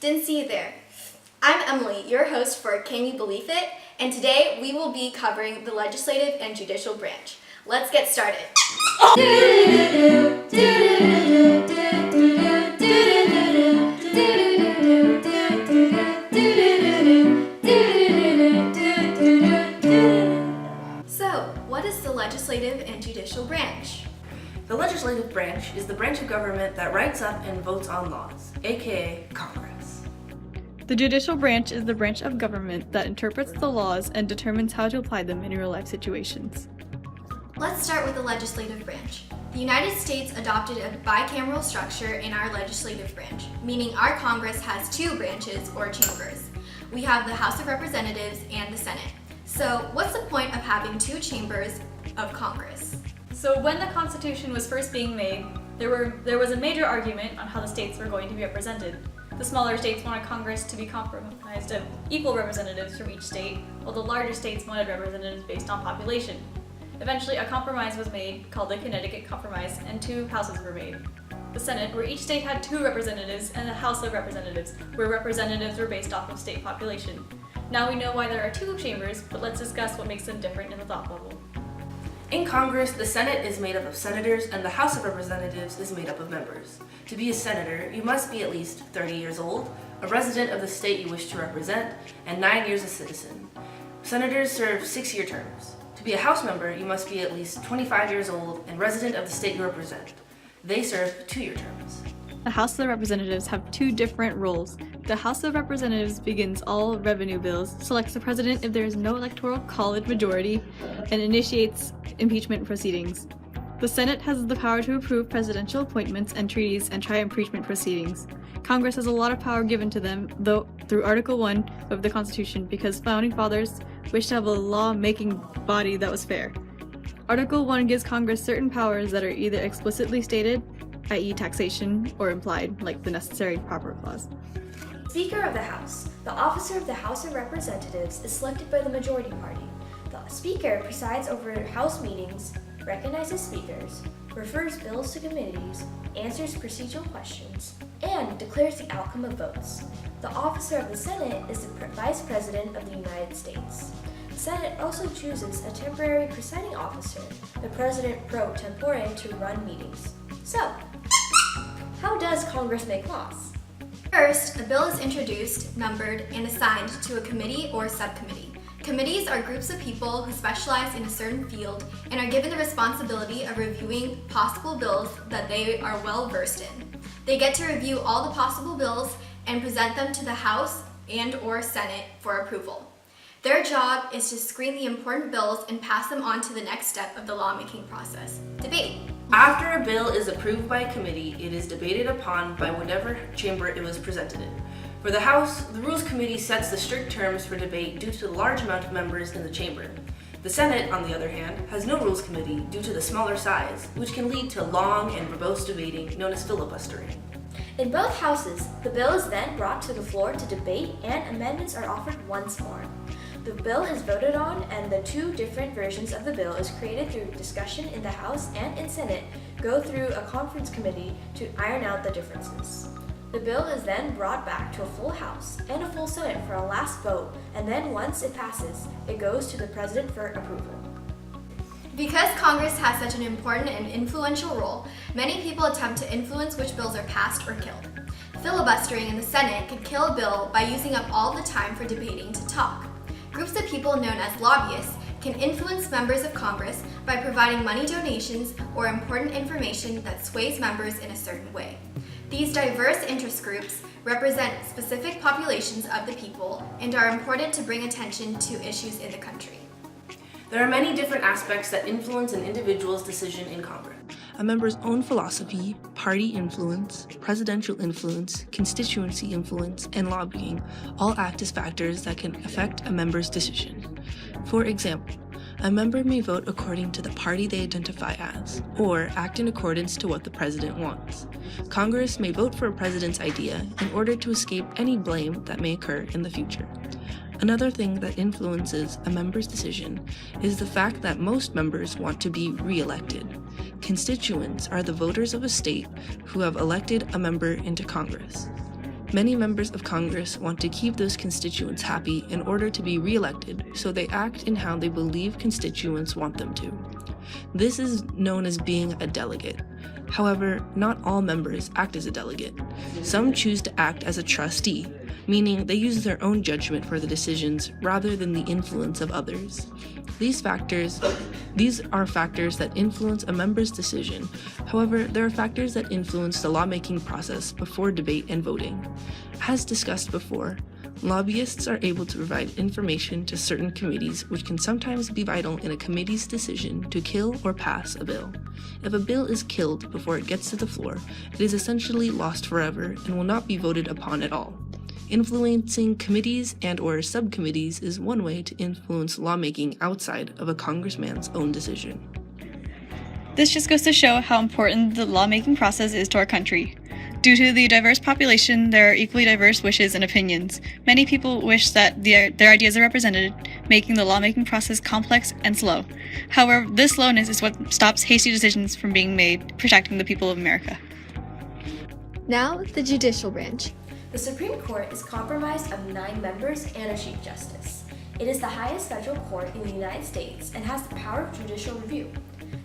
Didn't see you there. I'm Emily, your host for Can You Believe It? And today we will be covering the legislative and judicial branch. Let's get started. So, what is the legislative and judicial branch? The legislative branch is the branch of government that writes up and votes on laws, aka Congress. The judicial branch is the branch of government that interprets the laws and determines how to apply them in real-life situations. Let's start with the legislative branch. The United States adopted a bicameral structure in our legislative branch, meaning our Congress has two branches or chambers. We have the House of Representatives and the Senate. So, what's the point of having two chambers of Congress? So when the Constitution was first being made, there was a major argument on how the states were going to be represented. The smaller states wanted Congress to be comprised of equal representatives from each state, while the larger states wanted representatives based on population. Eventually, a compromise was made called the Connecticut Compromise, and two houses were made. The Senate, where each state had two representatives, and the House of Representatives, where representatives were based off of state population. Now we know why there are two chambers, but let's discuss what makes them different in the thought bubble. In Congress, the Senate is made up of senators and the House of Representatives is made up of members. To be a senator, you must be at least 30 years old, a resident of the state you wish to represent, and 9 years a citizen. Senators serve 6-year terms. To be a House member, you must be at least 25 years old and resident of the state you represent. They serve 2-year terms. The House of Representatives have two different roles. The House of Representatives begins all revenue bills, selects the president if there is no electoral college majority, and initiates impeachment proceedings. The Senate has the power to approve presidential appointments and treaties and try impeachment proceedings. Congress has a lot of power given to them, though through Article 1 of the Constitution, because founding fathers wished to have a law-making body that was fair. Article 1 gives Congress certain powers that are either explicitly stated, i.e. taxation, or implied, like the necessary proper clause. Speaker of the House. The officer of the House of Representatives is selected by the majority party. The Speaker presides over House meetings, recognizes speakers, refers bills to committees, answers procedural questions, and declares the outcome of votes. The officer of the Senate is the Vice President of the United States. The Senate also chooses a temporary presiding officer, the President pro tempore, to run meetings. So, how does Congress make laws? First, a bill is introduced, numbered, and assigned to a committee or subcommittee. Committees are groups of people who specialize in a certain field and are given the responsibility of reviewing possible bills that they are well versed in. They get to review all the possible bills and present them to the House and/or Senate for approval. Their job is to screen the important bills and pass them on to the next step of the lawmaking process, debate. After a bill is approved by a committee, it is debated upon by whatever chamber it was presented in. For the House, the Rules Committee sets the strict terms for debate due to the large amount of members in the chamber. The Senate, on the other hand, has no Rules Committee due to the smaller size, which can lead to long and verbose debating known as filibustering. In both houses, the bill is then brought to the floor to debate and amendments are offered once more. The bill is voted on and the two different versions of the bill is created through discussion in the House and in Senate go through a conference committee to iron out the differences. The bill is then brought back to a full House and a full Senate for a last vote, and then once it passes, it goes to the President for approval. Because Congress has such an important and influential role, many people attempt to influence which bills are passed or killed. Filibustering in the Senate could kill a bill by using up all the time for debating to talk. Groups of people known as lobbyists can influence members of Congress by providing money donations or important information that sways members in a certain way. These diverse interest groups represent specific populations of the people and are important to bring attention to issues in the country. There are many different aspects that influence an individual's decision in Congress. A member's own philosophy, party influence, presidential influence, constituency influence, and lobbying all act as factors that can affect a member's decision. For example, a member may vote according to the party they identify as, or act in accordance to what the president wants. Congress may vote for a president's idea in order to escape any blame that may occur in the future. Another thing that influences a member's decision is the fact that most members want to be re-elected. Constituents are the voters of a state who have elected a member into Congress. Many members of Congress want to keep those constituents happy in order to be re-elected, so they act in how they believe constituents want them to. This is known as being a delegate. However, not all members act as a delegate. Some choose to act as a trustee, meaning they use their own judgment for the decisions rather than the influence of others. These are factors that influence a member's decision. However, there are factors that influence the lawmaking process before debate and voting. As discussed before, lobbyists are able to provide information to certain committees, which can sometimes be vital in a committee's decision to kill or pass a bill. If a bill is killed before it gets to the floor, it is essentially lost forever and will not be voted upon at all. Influencing committees and/or subcommittees is one way to influence lawmaking outside of a congressman's own decision. This just goes to show how important the lawmaking process is to our country. Due to the diverse population, there are equally diverse wishes and opinions. Many people wish that their ideas are represented, making the lawmaking process complex and slow. However, this slowness is what stops hasty decisions from being made, protecting the people of America. Now, the judicial branch. The Supreme Court is comprised of 9 members and a Chief Justice. It is the highest federal court in the United States and has the power of judicial review.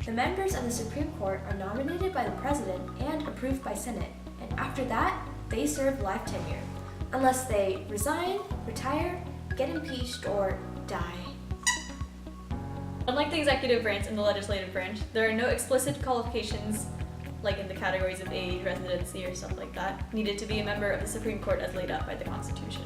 The members of the Supreme Court are nominated by the President and approved by Senate, and after that, they serve life tenure, unless they resign, retire, get impeached, or die. Unlike the executive branch and the legislative branch, there are no explicit qualifications, like in the categories of age, residency, or stuff like that, needed to be a member of the Supreme Court as laid out by the Constitution.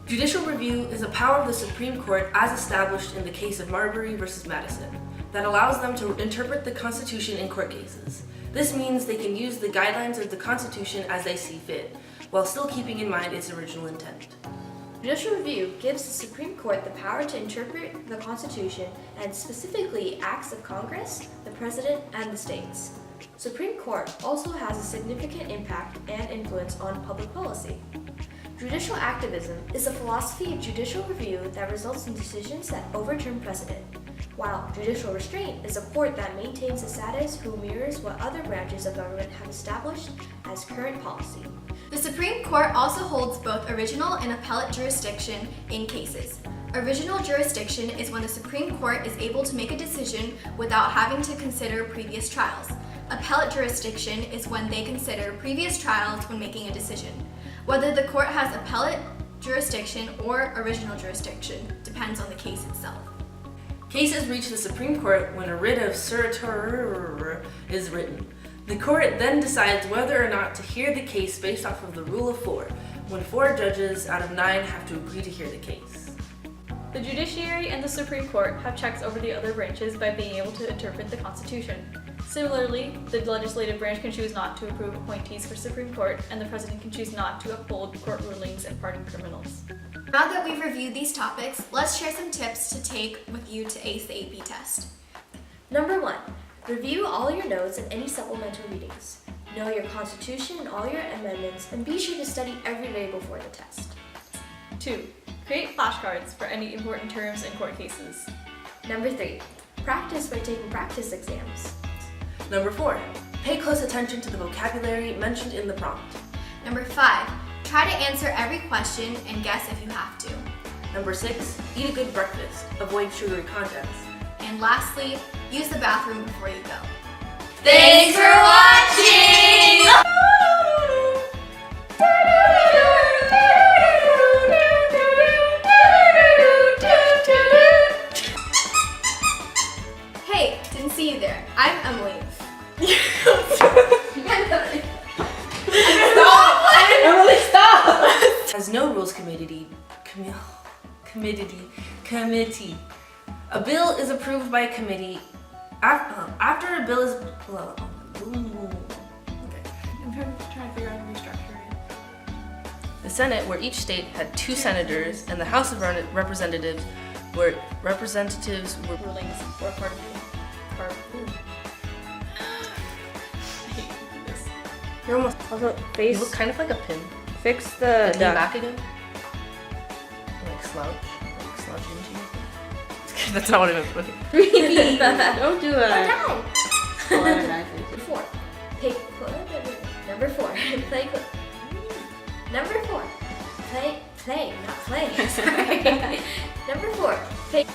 Judicial review is a power of the Supreme Court as established in the case of Marbury versus Madison that allows them to interpret the Constitution in court cases. This means they can use the guidelines of the Constitution as they see fit, while still keeping in mind its original intent. Judicial review gives the Supreme Court the power to interpret the Constitution and specifically acts of Congress, the President, and the states. Supreme Court also has a significant impact and influence on public policy. Judicial activism is a philosophy of judicial review that results in decisions that overturn precedent, while judicial restraint is a court that maintains a status who mirrors what other branches of government have established as current policy. The Supreme Court also holds both original and appellate jurisdiction in cases. Original jurisdiction is when the Supreme Court is able to make a decision without having to consider previous trials. Appellate jurisdiction is when they consider previous trials when making a decision. Whether the court has appellate jurisdiction or original jurisdiction depends on the case itself. Cases reach the Supreme Court when a writ of certiorari is written. The court then decides whether or not to hear the case based off of the rule of 4, when 4 judges out of 9 have to agree to hear the case. The judiciary and the Supreme Court have checks over the other branches by being able to interpret the Constitution. Similarly, the legislative branch can choose not to approve appointees for Supreme Court, and the President can choose not to uphold court rulings and pardon criminals. Now that we've reviewed these topics, let's share some tips to take with you to ace the AP test. Number 1. Review all your notes and any supplemental readings. Know your Constitution and all your amendments, and be sure to study every day before the test. 2. Create flashcards for any important terms in court cases. Number 3. Practice by taking practice exams. Number 4. Pay close attention to the vocabulary mentioned in the prompt. Number 5. Try to answer every question and guess if you have to. Number 6. Eat a good breakfast. Avoid sugary contents. And lastly, use the bathroom before you go. Thanks for watching! Hey, didn't see you there. I'm Emily. Emily, stop! Has no rules committee. A bill is approved by a committee after a bill is. Okay. I'm trying to figure out how to restructure it. The Senate, where each state had 2 senators, and the House of Representatives, where representatives were. Rulings or part of You're almost. Also, You face, look kind of like a pin. fix the Lean duck. back again. Like slouch into you. That's not what I meant. Don't do it. Number 4. Number 4. Play Number 4, play, not play. Sorry. Number 4, play.